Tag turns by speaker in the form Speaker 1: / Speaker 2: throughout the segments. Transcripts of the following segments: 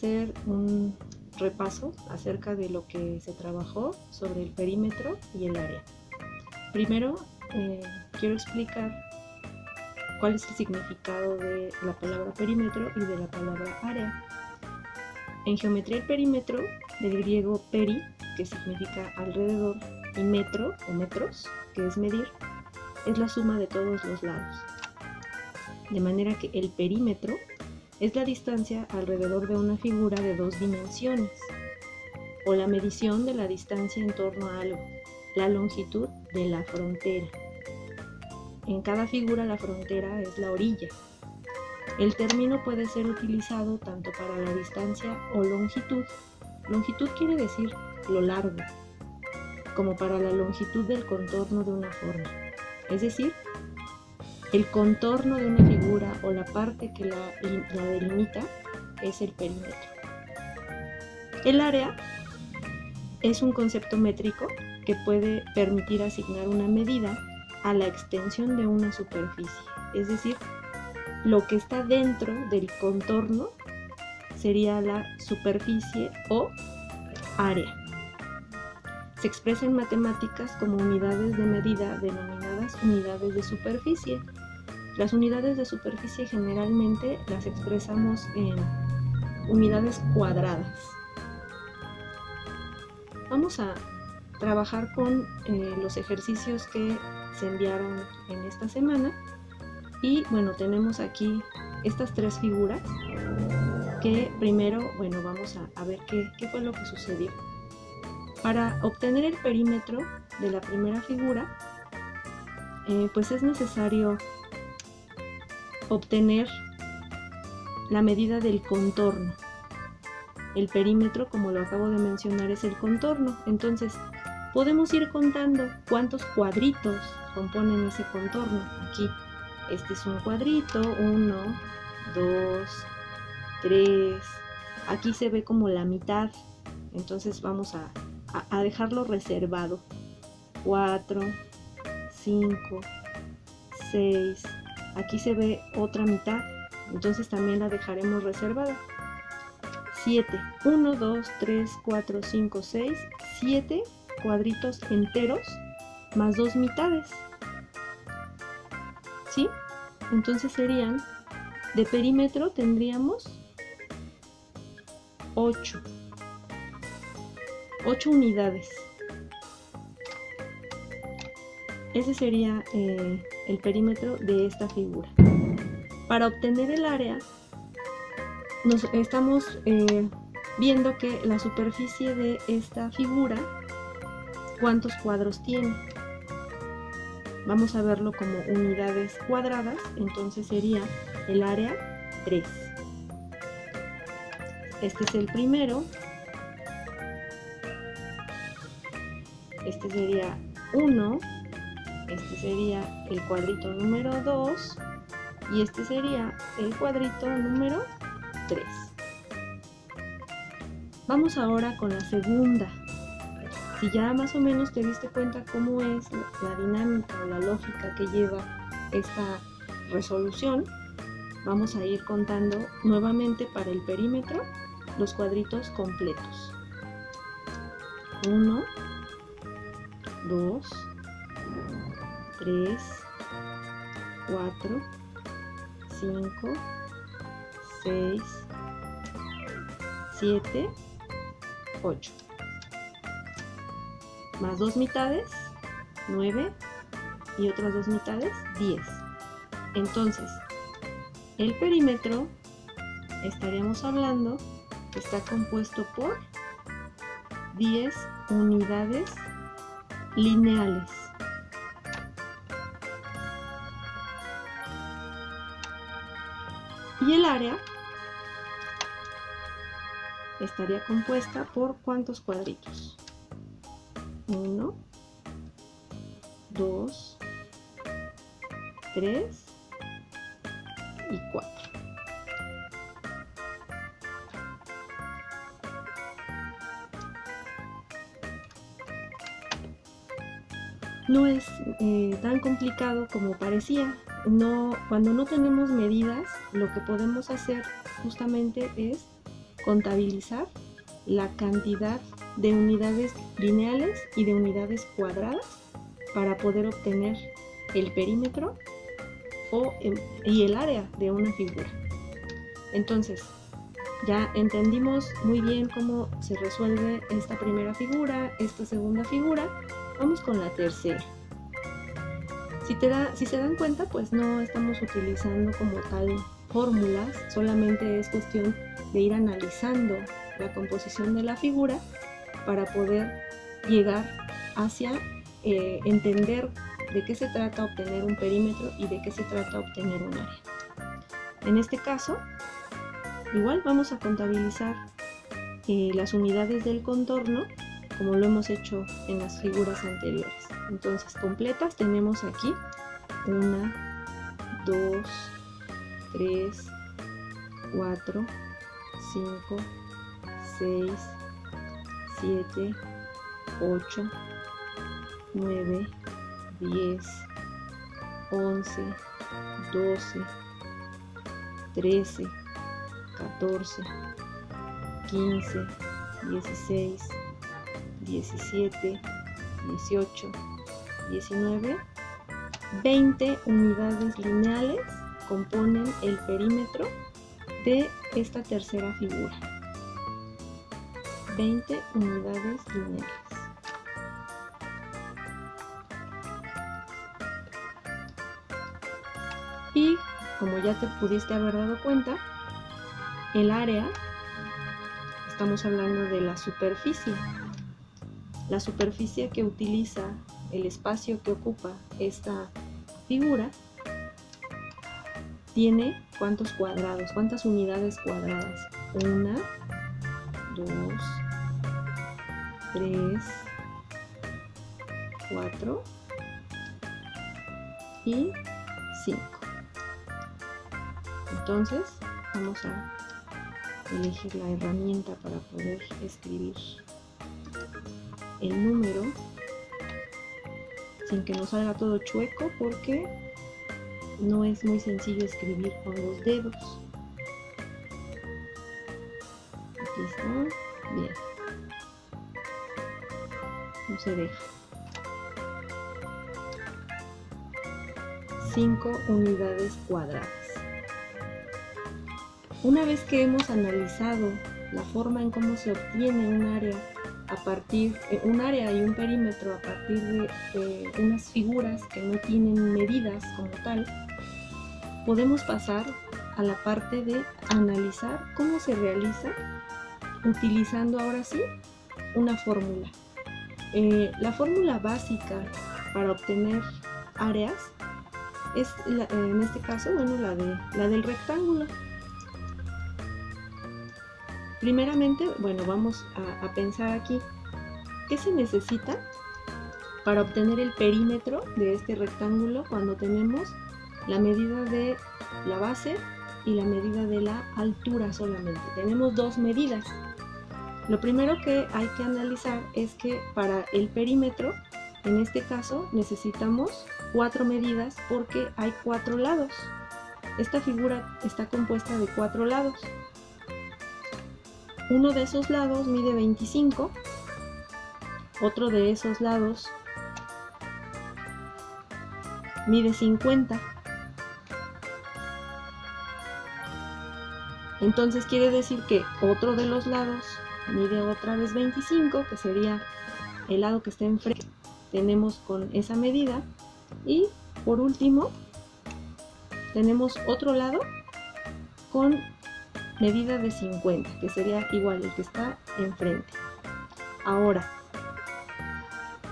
Speaker 1: hacer un repaso acerca de lo que se trabajó sobre el perímetro y el área. Primero, quiero explicar cuál es el significado de la palabra perímetro y de la palabra área. En geometría, el perímetro, del griego peri, que significa alrededor, y metro o metros, que es medir, es la suma de todos los lados. De manera que el perímetro es la distancia alrededor de una figura de 2 dimensiones, o la medición de la distancia en torno a algo, la longitud de la frontera. En cada figura la frontera es la orilla. El término puede ser utilizado tanto para la distancia o longitud. Longitud quiere decir lo largo, como para la longitud del contorno de una forma. Es decir, el contorno de una figura o la parte que la delimita es el perímetro. El área es un concepto métrico que puede permitir asignar una medida a la extensión de una superficie. Es decir, lo que está dentro del contorno sería la superficie o área. Se expresa en matemáticas como unidades de medida denominadas unidades de superficie. Las unidades de superficie generalmente las expresamos en unidades cuadradas. Vamos a trabajar con los ejercicios que se enviaron en esta semana. Y bueno, tenemos aquí estas 3 figuras que primero, bueno, vamos a ver qué fue lo que sucedió. Para obtener el perímetro de la primera figura, pues es necesario obtener la medida del contorno. El perímetro, como lo acabo de mencionar, es el contorno. Entonces, podemos ir contando cuántos cuadritos componen ese contorno. Aquí, este es un cuadrito, 1, 2, 3. Aquí se ve como la mitad. Entonces vamos a dejarlo reservado. 4, 5, 6. Aquí se ve otra mitad. Entonces también la dejaremos reservada. 7. 1, 2, 3, 4, 5, 6. 7 cuadritos enteros más 2 mitades. ¿Sí? Entonces serían, de perímetro tendríamos 8 unidades. Ese sería el perímetro de esta figura. Para obtener el área, nos estamos viendo que la superficie de esta figura, ¿cuántos cuadros tiene? Vamos a verlo como unidades cuadradas, entonces sería el área 3. Este es el primero. Este sería 1. Este sería el cuadrito número 2. Y este sería el cuadrito número 3. Vamos ahora con la segunda. Si ya más o menos te diste cuenta cómo es la dinámica o la lógica que lleva esta resolución, vamos a ir contando nuevamente para el perímetro los cuadritos completos. 1, 2, 3, 4, 5, 6, 7, 8. Más 2 mitades, 9, y otras 2 mitades, 10. Entonces, el perímetro estaríamos hablando que está compuesto por 10 unidades lineales. Y el área estaría compuesta por ¿cuántos cuadritos? 1, 2, 3 y 4. No es tan complicado como parecía. Cuando no tenemos medidas, lo que podemos hacer justamente es contabilizar la cantidad de unidades lineales y de unidades cuadradas para poder obtener el perímetro y el área de una figura. Entonces, ya entendimos muy bien cómo se resuelve esta primera figura, esta segunda figura. Vamos con la tercera. Si se dan cuenta, pues no estamos utilizando como tal fórmulas, solamente es cuestión de ir analizando la composición de la figura para poder llegar hacia entender de qué se trata obtener un perímetro y de qué se trata obtener un área. En este caso, igual vamos a contabilizar las unidades del contorno como lo hemos hecho en las figuras anteriores. Entonces, completas tenemos aquí 1, 2, 3, 4, 5, 6, 7, 8, 9, 10, 11, 12, 13, 14, 15, 16, 17, 18, 19, 20 unidades lineales componen el perímetro de esta tercera figura. 20 unidades lineales. Y como ya te pudiste haber dado cuenta, el área, estamos hablando de la superficie. La superficie que utiliza el espacio que ocupa esta figura tiene ¿cuántos cuadrados? ¿Cuántas unidades cuadradas? 1, 2, 3, 4 y 5. Entonces vamos a elegir la herramienta para poder escribir el número sin que nos salga todo chueco, porque no es muy sencillo escribir con los dedos. Aquí está, bien, no se deja. 5 unidades cuadradas. Una vez que hemos analizado la forma en cómo se obtiene un área y un perímetro a partir de unas figuras que no tienen medidas como tal, podemos pasar a la parte de analizar cómo se realiza utilizando ahora sí una fórmula. La fórmula básica para obtener áreas es en este caso, bueno, la del rectángulo. Primeramente, bueno, vamos a pensar aquí qué se necesita para obtener el perímetro de este rectángulo cuando tenemos la medida de la base y la medida de la altura solamente. Tenemos dos medidas. Lo primero que hay que analizar es que para el perímetro, en este caso, necesitamos 4 medidas porque hay 4 lados. Esta figura está compuesta de 4 lados. Uno de esos lados mide 25, otro de esos lados mide 50. Entonces quiere decir que otro de los lados mide otra vez 25, que sería el lado que está enfrente. Tenemos con esa medida. Y por último, tenemos otro lado con medida de 50, que sería igual el que está enfrente. Ahora,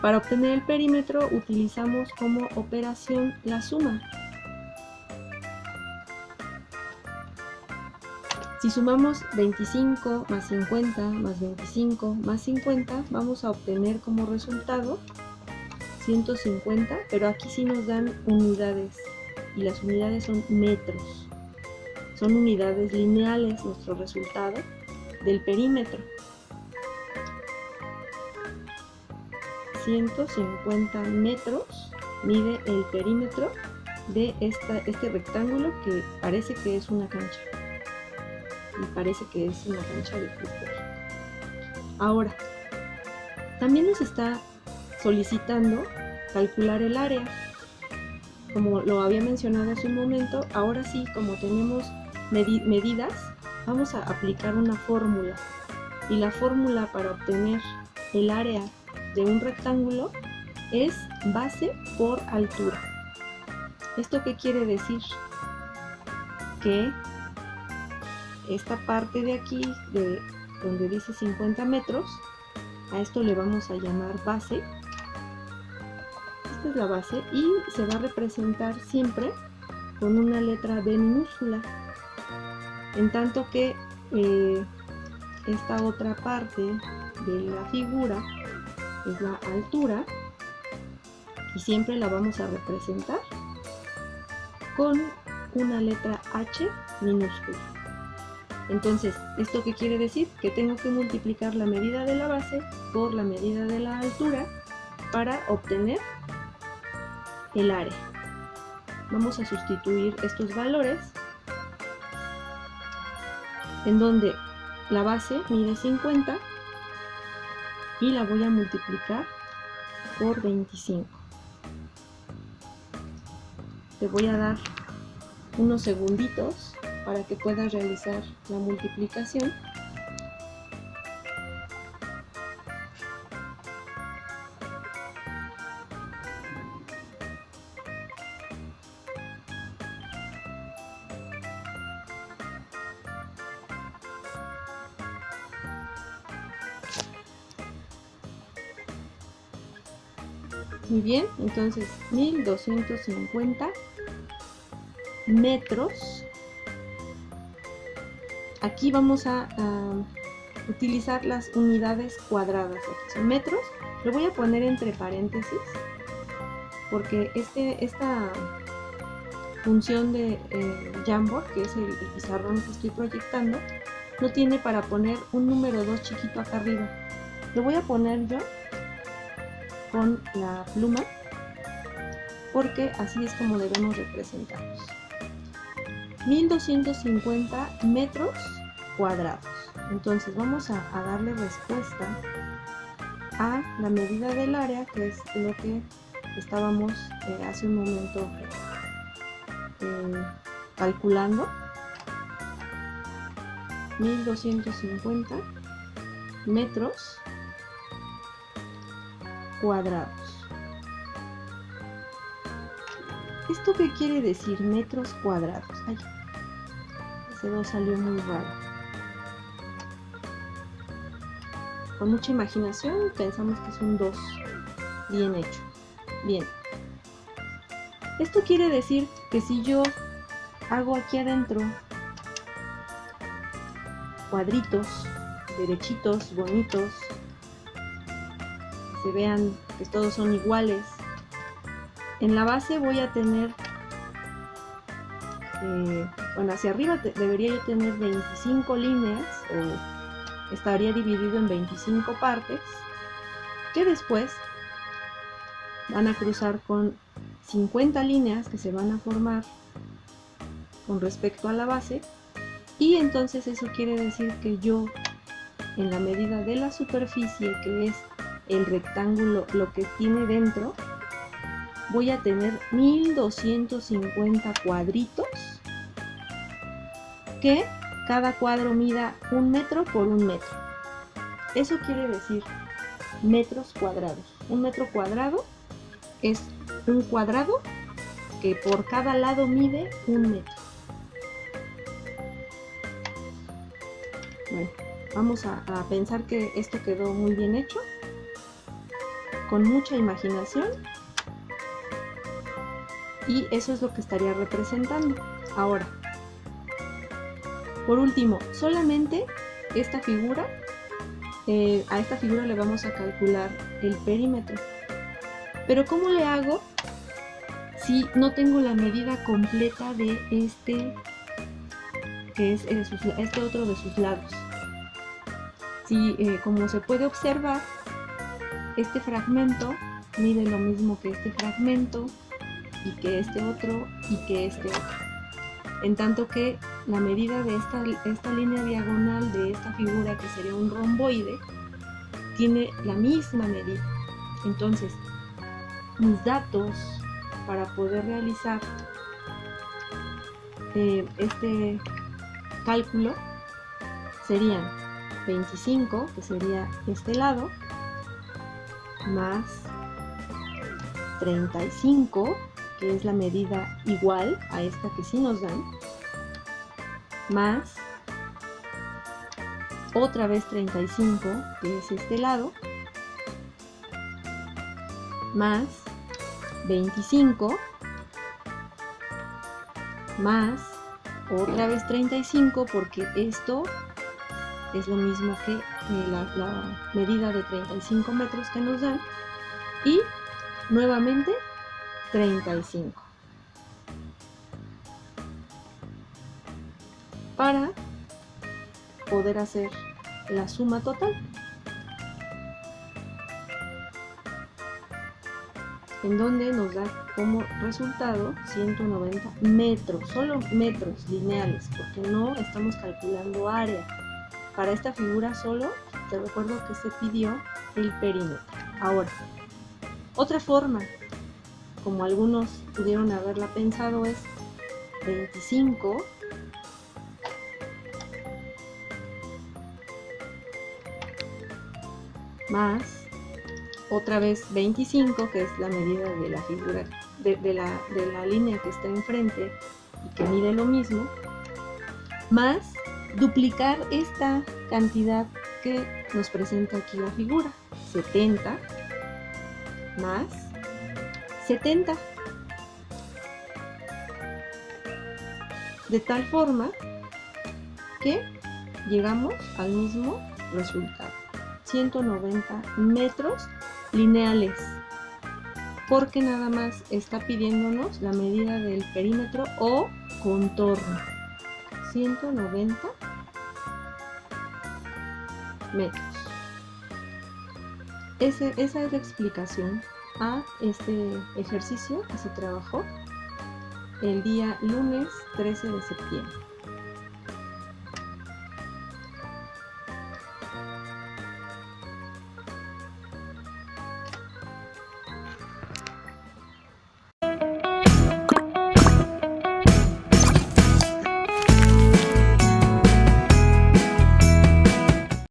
Speaker 1: para obtener el perímetro utilizamos como operación la suma. Si sumamos 25 más 50 más 25 más 50, vamos a obtener como resultado 150, pero aquí sí nos dan unidades, y las unidades son metros. Son unidades lineales nuestro resultado del perímetro. 150 metros mide el perímetro de este rectángulo que parece que es una cancha. y parece que es una cancha de fútbol. Ahora, también nos está solicitando calcular el área. Como lo había mencionado hace un momento, ahora sí, como tenemos medidas, vamos a aplicar una fórmula. Y la fórmula para obtener el área de un rectángulo es base por altura. ¿Esto qué quiere decir? Que esta parte de aquí, de donde dice 50 metros, a esto le vamos a llamar base. Esta es la base y se va a representar siempre con una letra B minúscula. En tanto que esta otra parte de la figura es la altura y siempre la vamos a representar con una letra H minúscula. Entonces, ¿esto qué quiere decir? Que tengo que multiplicar la medida de la base por la medida de la altura para obtener el área. Vamos a sustituir estos valores en donde la base mide 50 y la voy a multiplicar por 25. Te voy a dar unos segunditos para que puedas realizar la multiplicación. Muy bien, entonces 1250 metros. Aquí vamos a utilizar las unidades cuadradas. Aquí son metros. Lo voy a poner entre paréntesis porque esta función de Jamboard, que es el pizarrón que estoy proyectando, no tiene para poner un número 2 chiquito acá arriba. Lo voy a poner yo con la pluma porque así es como debemos representarlos. 1250 metros cuadrados. Entonces vamos a darle respuesta a la medida del área, que es lo que estábamos hace un momento calculando. 1250 metros cuadrados. ¿Esto qué quiere decir? Metros cuadrados. Ay, ese 2 salió muy raro. Con mucha imaginación pensamos que es un 2 bien hecho. Bien. Esto quiere decir que si yo hago aquí adentro cuadritos derechitos, bonitos, que se vean que todos son iguales, en la base voy a tener, bueno, hacia arriba debería yo tener 25 líneas, o estaría dividido en 25 partes, que después van a cruzar con 50 líneas que se van a formar con respecto a la base, y entonces eso quiere decir que yo, en la medida de la superficie, que es el rectángulo, lo que tiene dentro, voy a tener 1250 cuadritos, que cada cuadro mida 1 metro por 1 metro. Eso quiere decir metros cuadrados. 1 metro cuadrado es un cuadrado que por cada lado mide 1 metro. Bueno, vamos a pensar que esto quedó muy bien hecho, con mucha imaginación, y eso es lo que estaría representando. Ahora, por último, solamente esta figura, a esta figura le vamos a calcular el perímetro. Pero ¿cómo le hago si no tengo la medida completa de este, que es este otro de sus lados? Si, como se puede observar, este fragmento mide lo mismo que este fragmento, y que este otro, y que este otro. En tanto que la medida de esta línea diagonal de esta figura, que sería un romboide, tiene la misma medida. Entonces, mis datos para poder realizar este cálculo serían 25, que sería este lado, más 35, que es la medida igual a esta que sí nos dan, más otra vez 35, que es este lado, más 25, más otra vez 35, porque esto es lo mismo que la medida de 35 metros que nos dan, y nuevamente 35, para poder hacer la suma total, en donde nos da como resultado 190 metros, solo metros lineales, porque no estamos calculando área. Para esta figura solo te recuerdo que se pidió el perímetro. Ahora, otra forma, como algunos pudieron haberla pensado, es 25 más otra vez 25, que es la medida de la figura de la línea que está enfrente y que mide lo mismo, más duplicar esta cantidad que nos presenta aquí la figura, 70 más 70, de tal forma que llegamos al mismo resultado, 190 metros lineales, porque nada más está pidiéndonos la medida del perímetro o contorno, 190 metros. Esa es la explicación a este ejercicio que se trabajó el día lunes 13 de septiembre.